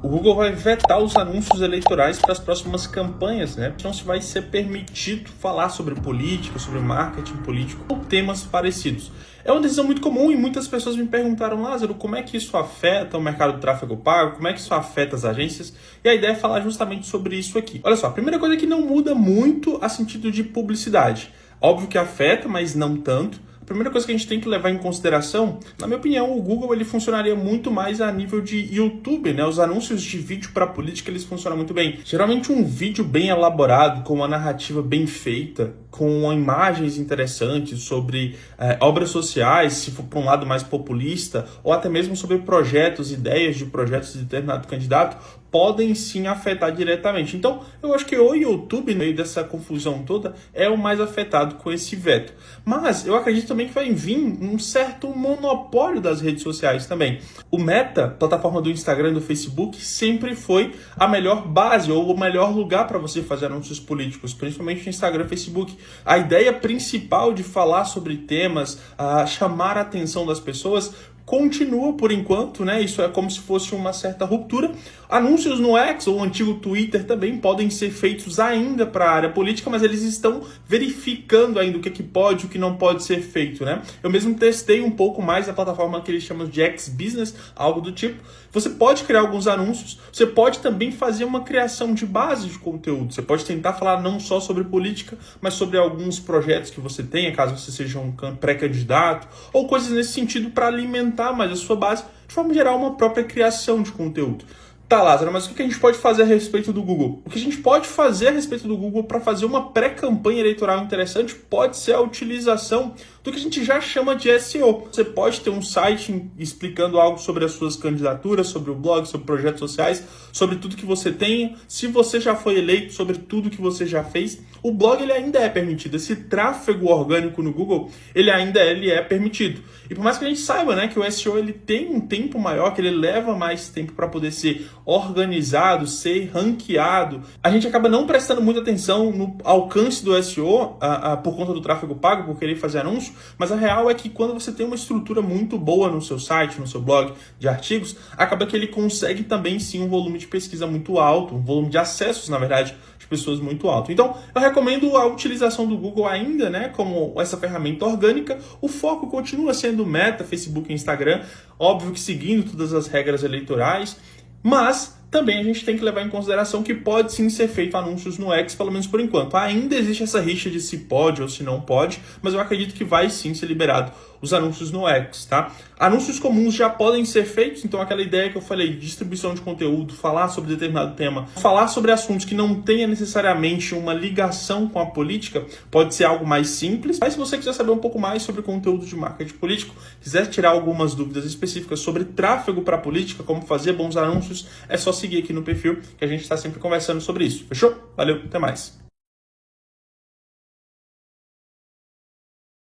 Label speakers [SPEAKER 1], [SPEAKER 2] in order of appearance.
[SPEAKER 1] o Google vai vetar os anúncios eleitorais para as próximas campanhas, né? Então se vai ser permitido falar sobre política, sobre marketing político ou temas parecidos. É uma decisão muito comum e muitas pessoas me perguntaram, Lázaro, como é que isso afeta o mercado do tráfego pago? Como é que isso afeta as agências? E a ideia é falar justamente sobre isso aqui. Olha só, a primeira coisa é que não muda muito a sentido de publicidade. Óbvio que afeta, mas não tanto. A primeira coisa que a gente tem que levar em consideração, na minha opinião, o Google ele funcionaria muito mais a nível de YouTube, né? Os anúncios de vídeo para política eles funcionam muito bem. Geralmente um vídeo bem elaborado, com uma narrativa bem feita, com imagens interessantes sobre obras sociais, se for para um lado mais populista, ou até mesmo sobre projetos, ideias de projetos de determinado candidato, podem sim afetar diretamente. Então, eu acho que o YouTube, no meio dessa confusão toda, é o mais afetado com esse veto. Mas eu acredito também que vai vir um certo monopólio das redes sociais também. O Meta, plataforma do Instagram e do Facebook, sempre foi a melhor base ou o melhor lugar para você fazer anúncios políticos, principalmente no Instagram e Facebook. A ideia principal de falar sobre temas, chamar a atenção das pessoas, continua por enquanto, né? Isso é como se fosse uma certa ruptura. Anúncios no X ou o antigo Twitter também podem ser feitos ainda para a área política, mas eles estão verificando ainda o que pode e o que não pode ser feito, né? Eu mesmo testei um pouco mais a plataforma que eles chamam de X Business, algo do tipo. Você pode criar alguns anúncios, você pode também fazer uma criação de base de conteúdo. Você pode tentar falar não só sobre política, mas sobre alguns projetos que você tenha, caso você seja um pré-candidato, ou coisas nesse sentido para alimentar mais a sua base, de forma geral, uma própria criação de conteúdo. Tá, Lázaro, mas o que a gente pode fazer a respeito do Google? O que a gente pode fazer a respeito do Google para fazer uma pré-campanha eleitoral interessante pode ser a utilização do que a gente já chama de SEO. Você pode ter um site explicando algo sobre as suas candidaturas, sobre o blog, sobre projetos sociais, sobre tudo que você tem. Se você já foi eleito, sobre tudo que você já fez, o blog ele ainda é permitido. Esse tráfego orgânico no Google, ele ainda é permitido. E por mais que a gente saiba, né, que o SEO ele tem um tempo maior, que ele leva mais tempo para poder ser organizado, ser ranqueado, a gente acaba não prestando muita atenção no alcance do SEO por conta do tráfego pago, por querer fazer anúncio, mas a real é que quando você tem uma estrutura muito boa no seu site, no seu blog de artigos, acaba que ele consegue também sim um volume de pesquisa muito alto, um volume de acessos, na verdade, de pessoas muito alto. Então, eu recomendo a utilização do Google ainda, né, como essa ferramenta orgânica. O foco continua sendo Meta, Facebook e Instagram, óbvio que seguindo todas as regras eleitorais, mas também a gente tem que levar em consideração que pode sim ser feito anúncios no X, pelo menos por enquanto. Ainda existe essa rixa de se pode ou se não pode, mas eu acredito que vai sim ser liberado os anúncios no X, tá? Anúncios comuns já podem ser feitos, então aquela ideia que eu falei, de distribuição de conteúdo, falar sobre determinado tema, falar sobre assuntos que não tenha necessariamente uma ligação com a política, pode ser algo mais simples. Mas se você quiser saber um pouco mais sobre conteúdo de marketing político, quiser tirar algumas dúvidas específicas sobre tráfego para política, como fazer bons anúncios, é só seguir aqui no perfil que a gente está sempre conversando sobre isso. Fechou? Valeu, até mais.